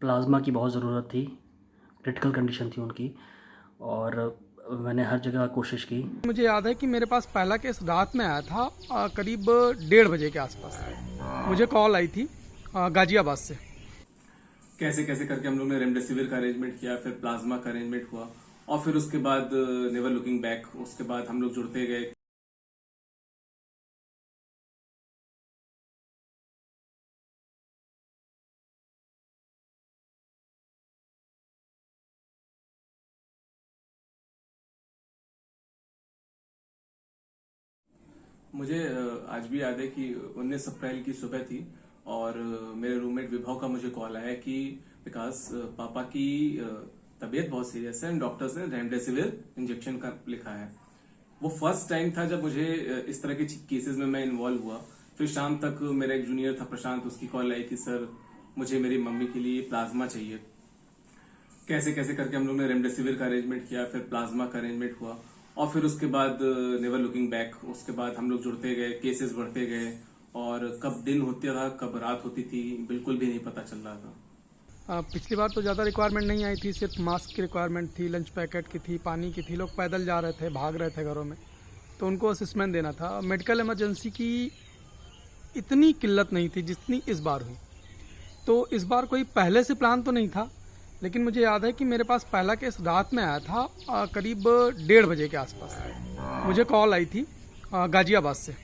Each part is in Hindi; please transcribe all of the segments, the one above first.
प्लाज़्मा की बहुत ज़रूरत थी, क्रिटिकल कंडीशन थी उनकी और मैंने हर जगह कोशिश की। मुझे याद है कि मेरे पास पहला केस रात में आया था करीब 1:30 बजे के आसपास। मुझे कॉल आई थी गाजियाबाद से। कैसे कैसे करके हम लोग ने रेमडेसिविर का अरेंजमेंट किया, फिर प्लाज्मा का अरेंजमेंट हुआ और फिर उसके बाद नेवर लुकिंग बैक, उसके बाद हम लोग जुड़ते गए। मुझे आज भी याद है कि 19 अप्रैल की सुबह थी और मेरे रूममेट विभव का मुझे कॉल आया कि विकास, पापा की तबीयत बहुत सीरियस है एंड डॉक्टर्स ने रेमडेसिविर इंजेक्शन का लिखा है। वो फर्स्ट टाइम था जब मुझे इस तरह के केसेस में मैं इन्वॉल्व हुआ। फिर शाम तक मेरा एक जूनियर था प्रशांत, उसकी कॉल आई कि सर मुझे मेरी मम्मी के लिए प्लाज्मा चाहिए। कैसे कैसे करके हम लोग ने रेमडेसिविर का अरेंजमेंट किया, फिर प्लाज्मा का अरेंजमेंट हुआ और फिर उसके बाद नेवर लुकिंग बैक, उसके बाद हम लोग जुड़ते गए, केसेस बढ़ते गए और कब दिन होता था कब रात होती थी बिल्कुल भी नहीं पता चल रहा था। पिछली बार तो ज़्यादा रिक्वायरमेंट नहीं आई थी, सिर्फ मास्क की रिक्वायरमेंट थी, लंच पैकेट की थी, पानी की थी। लोग पैदल जा रहे थे, भाग रहे थे घरों में, तो उनको असिस्मेंट देना था। मेडिकल इमरजेंसी की इतनी किल्लत नहीं थी जितनी इस बार हुई। तो इस बार कोई पहले से प्लान तो नहीं था, लेकिन मुझे याद है कि मेरे पास पहला केस रात में आया था करीब 1:30 बजे के आसपास। मुझे कॉल आई थी गाजियाबाद से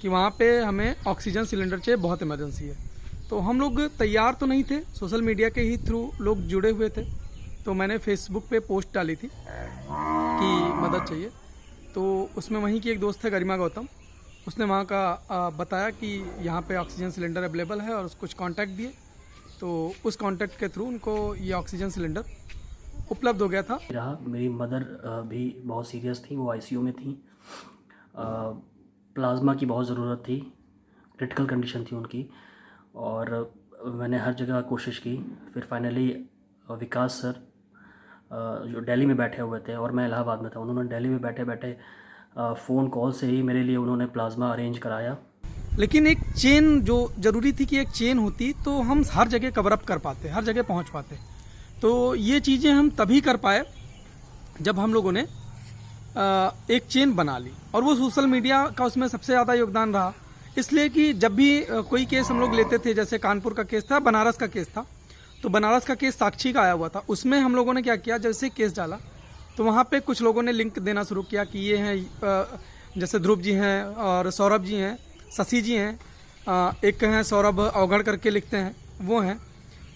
कि वहाँ पे हमें ऑक्सीजन सिलेंडर चाहिए, बहुत इमरजेंसी है। तो हम लोग तैयार तो नहीं थे, सोशल मीडिया के ही थ्रू लोग जुड़े हुए थे। तो मैंने फेसबुक पे पोस्ट डाली थी कि मदद चाहिए। तो उसमें वहीं की एक दोस्त है गरिमा गौतम, उसने वहाँ का बताया कि यहाँ पे ऑक्सीजन सिलेंडर अवेलेबल है और कुछ कांटेक्ट दिए। तो उस कांटेक्ट के थ्रू उनको ये ऑक्सीजन सिलेंडर उपलब्ध हो गया था। मेरी मदर भी बहुत सीरियस थी, वो आईसीयू में थी। प्लाज़्मा की बहुत ज़रूरत थी, क्रिटिकल कंडीशन थी उनकी और मैंने हर जगह कोशिश की। फिर फाइनली विकास सर जो दिल्ली में बैठे हुए थे और मैं इलाहाबाद में था, उन्होंने दिल्ली में बैठे बैठे फ़ोन कॉल से ही मेरे लिए उन्होंने प्लाज़्मा अरेंज कराया। लेकिन एक चेन जो ज़रूरी थी कि एक चेन होती तो हम हर जगह कवर अप कर पाते, हर जगह पहुंच पाते। तो ये चीज़ें हम तभी कर पाए जब हम लोगों ने एक चेन बना ली, और वो सोशल मीडिया का उसमें सबसे ज़्यादा योगदान रहा। इसलिए कि जब भी कोई केस हम लोग लेते थे, जैसे कानपुर का केस था, बनारस का केस था, तो बनारस का केस साक्षी का आया हुआ था। उसमें हम लोगों ने क्या किया, जैसे केस डाला तो वहाँ पे कुछ लोगों ने लिंक देना शुरू किया कि ये हैं, जैसे ध्रुव जी हैं और सौरभ जी हैं, शशि जी हैं, एक हैं सौरभ अवघड़ करके लिखते हैं, वो हैं।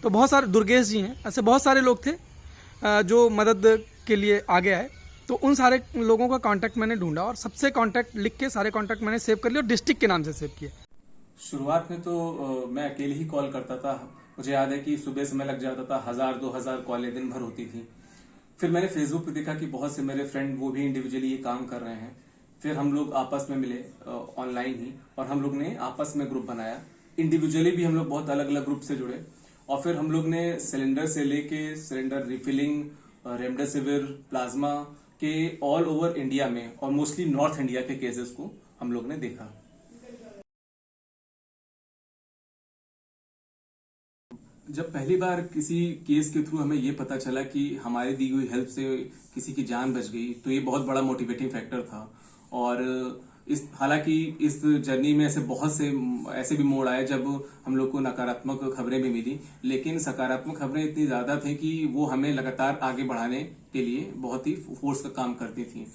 तो बहुत सारे दुर्गेश जी हैं, ऐसे बहुत सारे लोग थे जो मदद के लिए आगे आए। तो उन सारे लोगों का कांटेक्ट मैंने ढूंढा और सबसे कांटेक्ट लिख के सारे कांटेक्ट मैंने सेव कर लिए और डिस्ट्रिक्ट के नाम से सेव किए। शुरुआत में तो मैं अकेले ही कॉल करता था। मुझे याद है कि सुबह समय लग जाता था, 1000-2000 कॉलें दिन भर होती थी। फिर मैंने फेसबुक पे देखा कि बहुत से मेरे फ्रेंड वो भी इंडिविजुअली ये काम कर रहे हैं। फिर हम लोग आपस में मिले ऑनलाइन ही और हम लोग ने आपस में ग्रुप बनाया। इंडिविजुअली भी हम लोग बहुत अलग अलग ग्रुप से जुड़े और फिर हम लोग ने सिलेंडर से लेके सिलेंडर रिफिलिंग, रेमडेसिविर, प्लाज्मा के ऑल ओवर इंडिया में और मोस्टली नॉर्थ इंडिया के केसेस को हम लोग ने देखा। जब पहली बार किसी केस के थ्रू हमें ये पता चला कि हमारी दी हुई हेल्प से किसी की जान बच गई, तो ये बहुत बड़ा मोटिवेटिंग फैक्टर था। और हालांकि इस जर्नी में ऐसे बहुत से ऐसे भी मोड़ आए जब हम लोग को नकारात्मक खबरें भी मिली, लेकिन सकारात्मक खबरें इतनी ज्यादा थी कि वो हमें लगातार आगे बढ़ाने के लिए बहुत ही फोर्स का काम करती थी।